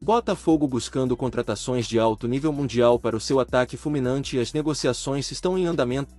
Botafogo buscando contratações de alto nível mundial para o seu ataque fulminante e as negociações estão em andamento.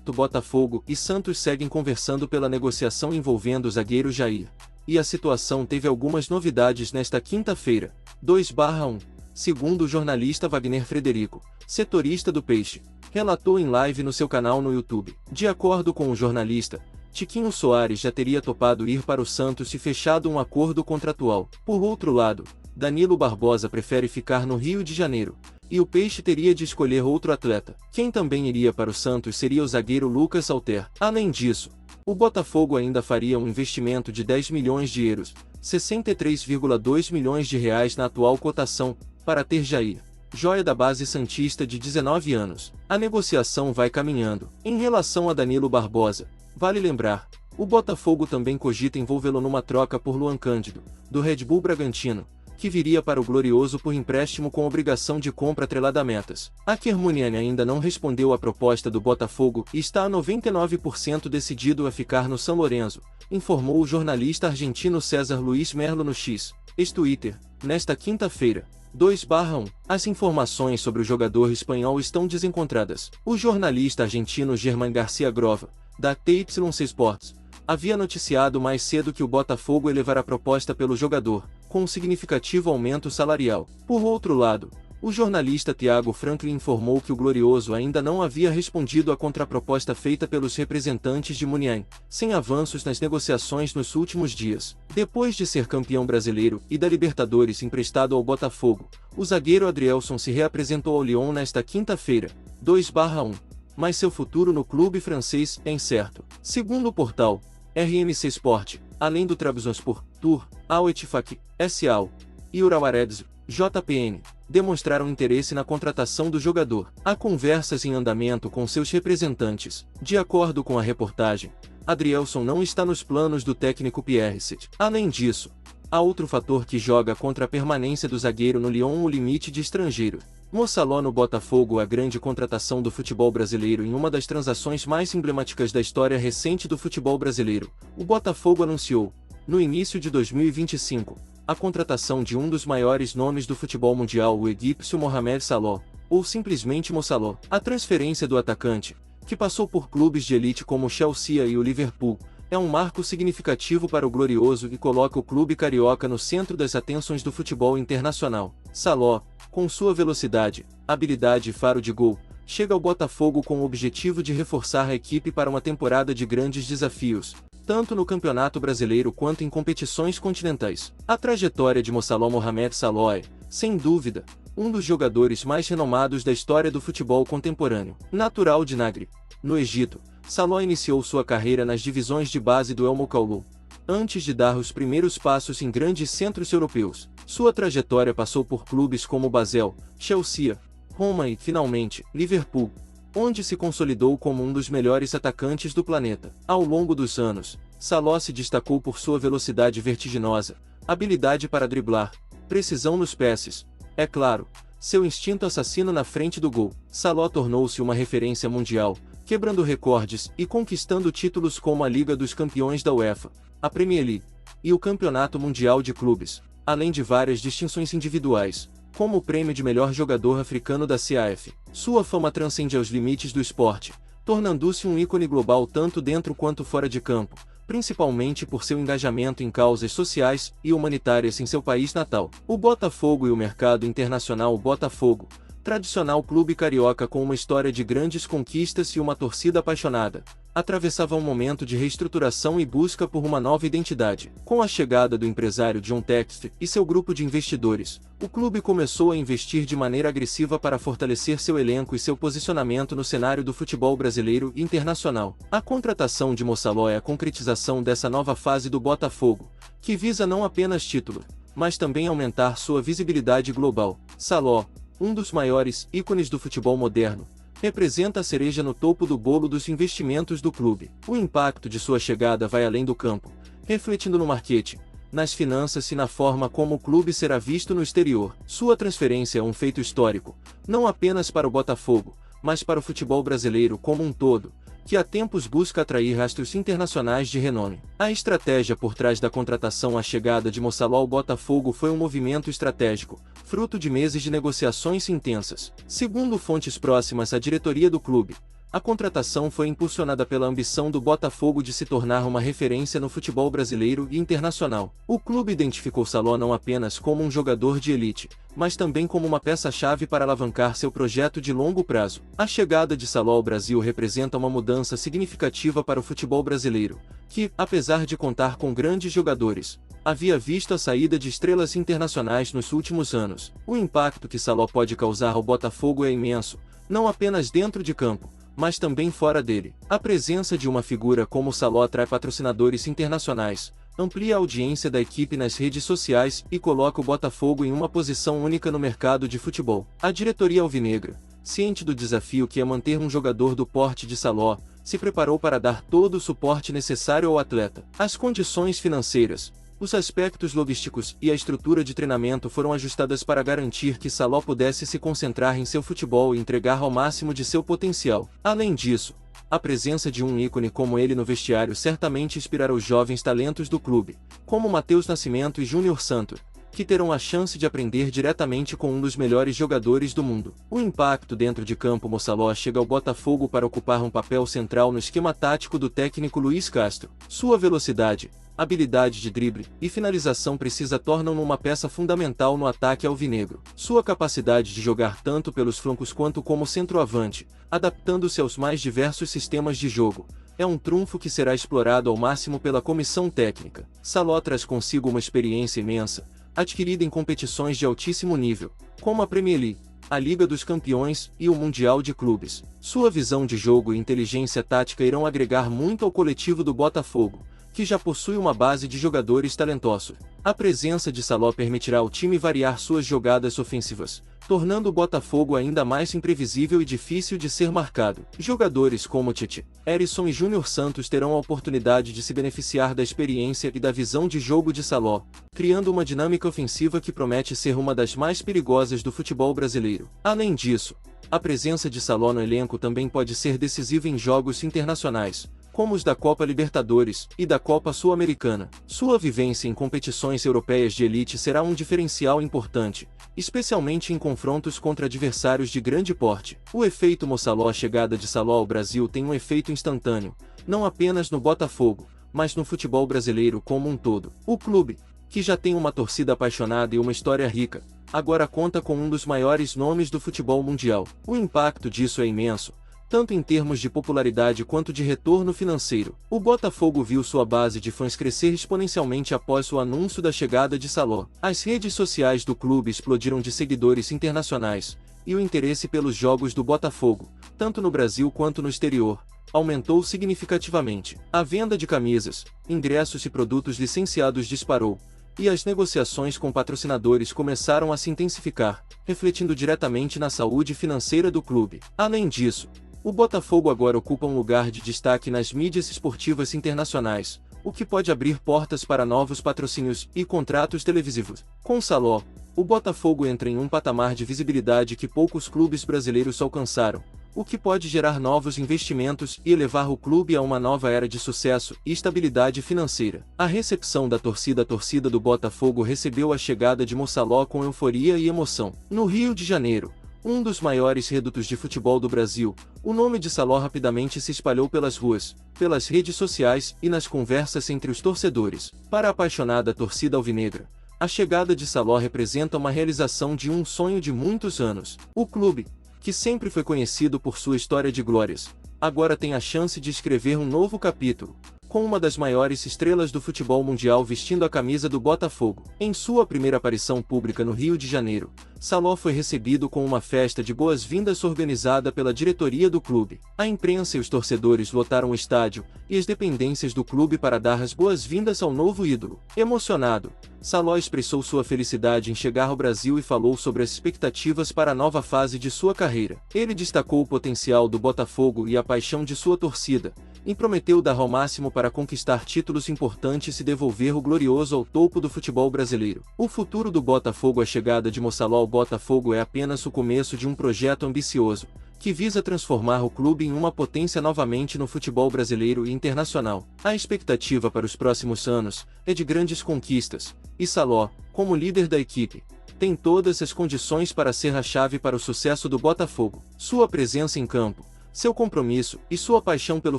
Botafogo e Santos seguem conversando pela negociação envolvendo o zagueiro Jair. E a situação teve algumas novidades nesta quinta-feira, 2/1, segundo o jornalista Wagner Frederico, setorista do Peixe, relatou em live no seu canal no YouTube. De acordo com o jornalista, Tiquinho Soares já teria topado ir para o Santos e fechado um acordo contratual. Por outro lado, Danilo Barbosa prefere ficar no Rio de Janeiro, e o Peixe teria de escolher outro atleta. Quem também iria para o Santos seria o zagueiro Lucas Alter. Além disso, o Botafogo ainda faria um investimento de 10 milhões de euros, 63,2 milhões de reais na atual cotação, para ter Jair, joia da base santista de 19 anos. A negociação vai caminhando. Em relação a Danilo Barbosa, vale lembrar, o Botafogo também cogita envolvê-lo numa troca por Luan Cândido, do Red Bull Bragantino, que viria para o Glorioso por empréstimo com obrigação de compra atrelada a metas. A Kermuniani ainda não respondeu à proposta do Botafogo e está a 99% decidido a ficar no São Lourenço, informou o jornalista argentino César Luiz Merlo no X, ex-Twitter, nesta quinta-feira, 2/1. As informações sobre o jogador espanhol estão desencontradas. O jornalista argentino Germán García Grova, da TYC Sports, havia noticiado mais cedo que o Botafogo elevará a proposta pelo jogador, com um significativo aumento salarial. Por outro lado, o jornalista Thiago Franklin informou que o Glorioso ainda não havia respondido à contraproposta feita pelos representantes de Muniain, sem avanços nas negociações nos últimos dias. Depois de ser campeão brasileiro e da Libertadores emprestado ao Botafogo, o zagueiro Adrielson se reapresentou ao Lyon nesta quinta-feira, 2/1. Mas seu futuro no clube francês é incerto. Segundo o portal RMC Sport, além do Trabzonspor, Tour, Al-Ettifaq, S.A.U. e Urawa-Reds, JPN, demonstraram interesse na contratação do jogador. Há conversas em andamento com seus representantes. De acordo com a reportagem, Adrielson não está nos planos do técnico Pierre Set. Além disso, há outro fator que joga contra a permanência do zagueiro no Lyon: o limite de estrangeiro. Mo Salah no Botafogo, a grande contratação do futebol brasileiro em uma das transações mais emblemáticas da história recente do futebol brasileiro. O Botafogo anunciou, no início de 2025, a contratação de um dos maiores nomes do futebol mundial, o egípcio Mohamed Salah, ou simplesmente Mo Salah. A transferência do atacante, que passou por clubes de elite como o Chelsea e o Liverpool, é um marco significativo para o Glorioso e coloca o clube carioca no centro das atenções do futebol internacional. Salah, com sua velocidade, habilidade e faro de gol, chega ao Botafogo com o objetivo de reforçar a equipe para uma temporada de grandes desafios, tanto no Campeonato Brasileiro quanto em competições continentais. A trajetória de Mo Salah Mohamed Salah é, sem dúvida, um dos jogadores mais renomados da história do futebol contemporâneo. Natural de Nagre, no Egito, Salah iniciou sua carreira nas divisões de base do El Mokaulu, antes de dar os primeiros passos em grandes centros europeus. Sua trajetória passou por clubes como Basel, Chelsea, Roma e, finalmente, Liverpool, onde se consolidou como um dos melhores atacantes do planeta. Ao longo dos anos, Salah se destacou por sua velocidade vertiginosa, habilidade para driblar, precisão nos passes, é claro, seu instinto assassino na frente do gol. Salah tornou-se uma referência mundial, quebrando recordes e conquistando títulos como a Liga dos Campeões da UEFA, a Premier League e o Campeonato Mundial de Clubes, além de várias distinções individuais, como o prêmio de melhor jogador africano da CAF. Sua fama transcende aos limites do esporte, tornando-se um ícone global tanto dentro quanto fora de campo, principalmente por seu engajamento em causas sociais e humanitárias em seu país natal. O Botafogo e o mercado internacional. O Botafogo, tradicional clube carioca com uma história de grandes conquistas e uma torcida apaixonada, atravessava um momento de reestruturação e busca por uma nova identidade. Com a chegada do empresário John Textor e seu grupo de investidores, o clube começou a investir de maneira agressiva para fortalecer seu elenco e seu posicionamento no cenário do futebol brasileiro e internacional. A contratação de Mo Salah é a concretização dessa nova fase do Botafogo, que visa não apenas título, mas também aumentar sua visibilidade global. Salah, um dos maiores ícones do futebol moderno, representa a cereja no topo do bolo dos investimentos do clube. O impacto de sua chegada vai além do campo, refletindo no marketing, nas finanças e na forma como o clube será visto no exterior. Sua transferência é um feito histórico, não apenas para o Botafogo, mas para o futebol brasileiro como um todo, que há tempos busca atrair astros internacionais de renome. A estratégia por trás da contratação à chegada de Mo Salah ao Botafogo foi um movimento estratégico, fruto de meses de negociações intensas. Segundo fontes próximas à diretoria do clube, a contratação foi impulsionada pela ambição do Botafogo de se tornar uma referência no futebol brasileiro e internacional. O clube identificou Salah não apenas como um jogador de elite, mas também como uma peça-chave para alavancar seu projeto de longo prazo. A chegada de Salah ao Brasil representa uma mudança significativa para o futebol brasileiro, que, apesar de contar com grandes jogadores, havia visto a saída de estrelas internacionais nos últimos anos. O impacto que Salah pode causar ao Botafogo é imenso, não apenas dentro de campo, mas também fora dele. A presença de uma figura como Salah atrai patrocinadores internacionais, amplia a audiência da equipe nas redes sociais e coloca o Botafogo em uma posição única no mercado de futebol. A diretoria alvinegra, ciente do desafio que é manter um jogador do porte de Salah, se preparou para dar todo o suporte necessário ao atleta. As condições financeiras, os aspectos logísticos e a estrutura de treinamento foram ajustadas para garantir que Salah pudesse se concentrar em seu futebol e entregar ao máximo de seu potencial. Além disso, a presença de um ícone como ele no vestiário certamente inspirará os jovens talentos do clube, como Matheus Nascimento e Júnior Santos, que terão a chance de aprender diretamente com um dos melhores jogadores do mundo. O impacto dentro de campo. Mo Salah chega ao Botafogo para ocupar um papel central no esquema tático do técnico Luiz Castro. Sua velocidade, habilidade de drible e finalização precisa tornam-no uma peça fundamental no ataque alvinegro. Sua capacidade de jogar tanto pelos flancos quanto como centroavante, adaptando-se aos mais diversos sistemas de jogo, é um trunfo que será explorado ao máximo pela comissão técnica. Salah traz consigo uma experiência imensa, adquirida em competições de altíssimo nível, como a Premier League, a Liga dos Campeões e o Mundial de Clubes. Sua visão de jogo e inteligência tática irão agregar muito ao coletivo do Botafogo, que já possui uma base de jogadores talentosos. A presença de Salah permitirá ao time variar suas jogadas ofensivas, tornando o Botafogo ainda mais imprevisível e difícil de ser marcado. Jogadores como Tite, Erisson e Júnior Santos terão a oportunidade de se beneficiar da experiência e da visão de jogo de Salah, criando uma dinâmica ofensiva que promete ser uma das mais perigosas do futebol brasileiro. Além disso, a presença de Salah no elenco também pode ser decisiva em jogos internacionais, como os da Copa Libertadores e da Copa Sul-Americana. Sua vivência em competições europeias de elite será um diferencial importante, especialmente em confrontos contra adversários de grande porte. O efeito Mo Salah. A chegada de Salah ao Brasil tem um efeito instantâneo, não apenas no Botafogo, mas no futebol brasileiro como um todo. O clube, que já tem uma torcida apaixonada e uma história rica, agora conta com um dos maiores nomes do futebol mundial. O impacto disso é imenso, tanto em termos de popularidade quanto de retorno financeiro. O Botafogo viu sua base de fãs crescer exponencialmente após o anúncio da chegada de Salah. As redes sociais do clube explodiram de seguidores internacionais, e o interesse pelos jogos do Botafogo, tanto no Brasil quanto no exterior, aumentou significativamente. A venda de camisas, ingressos e produtos licenciados disparou, e as negociações com patrocinadores começaram a se intensificar, refletindo diretamente na saúde financeira do clube. Além disso, o Botafogo agora ocupa um lugar de destaque nas mídias esportivas internacionais, o que pode abrir portas para novos patrocínios e contratos televisivos. Com Salah, o Botafogo entra em um patamar de visibilidade que poucos clubes brasileiros alcançaram, o que pode gerar novos investimentos e elevar o clube a uma nova era de sucesso e estabilidade financeira. A recepção da torcida. A torcida do Botafogo recebeu a chegada de Mo Salah com euforia e emoção. No Rio de Janeiro, um dos maiores redutos de futebol do Brasil, o nome de Salah rapidamente se espalhou pelas ruas, pelas redes sociais e nas conversas entre os torcedores. Para a apaixonada torcida alvinegra, a chegada de Salah representa uma realização de um sonho de muitos anos. O clube, que sempre foi conhecido por sua história de glórias, agora tem a chance de escrever um novo capítulo, com uma das maiores estrelas do futebol mundial vestindo a camisa do Botafogo. Em sua primeira aparição pública no Rio de Janeiro, Salah foi recebido com uma festa de boas-vindas organizada pela diretoria do clube. A imprensa e os torcedores lotaram o estádio e as dependências do clube para dar as boas-vindas ao novo ídolo. Emocionado, Salah expressou sua felicidade em chegar ao Brasil e falou sobre as expectativas para a nova fase de sua carreira. Ele destacou o potencial do Botafogo e a paixão de sua torcida, e prometeu dar ao máximo para conquistar títulos importantes e devolver o glorioso ao topo do futebol brasileiro. O futuro do Botafogo. A chegada de Mo Salah ao Botafogo é apenas o começo de um projeto ambicioso, que visa transformar o clube em uma potência novamente no futebol brasileiro e internacional. A expectativa para os próximos anos é de grandes conquistas, e Saló, como líder da equipe, tem todas as condições para ser a chave para o sucesso do Botafogo. Sua presença em campo, seu compromisso e sua paixão pelo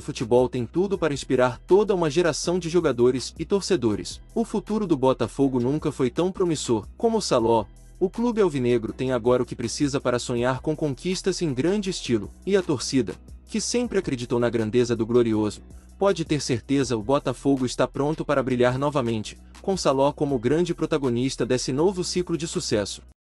futebol têm tudo para inspirar toda uma geração de jogadores e torcedores. O futuro do Botafogo nunca foi tão promissor. Como Saló, o clube alvinegro tem agora o que precisa para sonhar com conquistas em grande estilo. E a torcida, que sempre acreditou na grandeza do Glorioso, pode ter certeza o Botafogo está pronto para brilhar novamente, com Saló como grande protagonista desse novo ciclo de sucesso.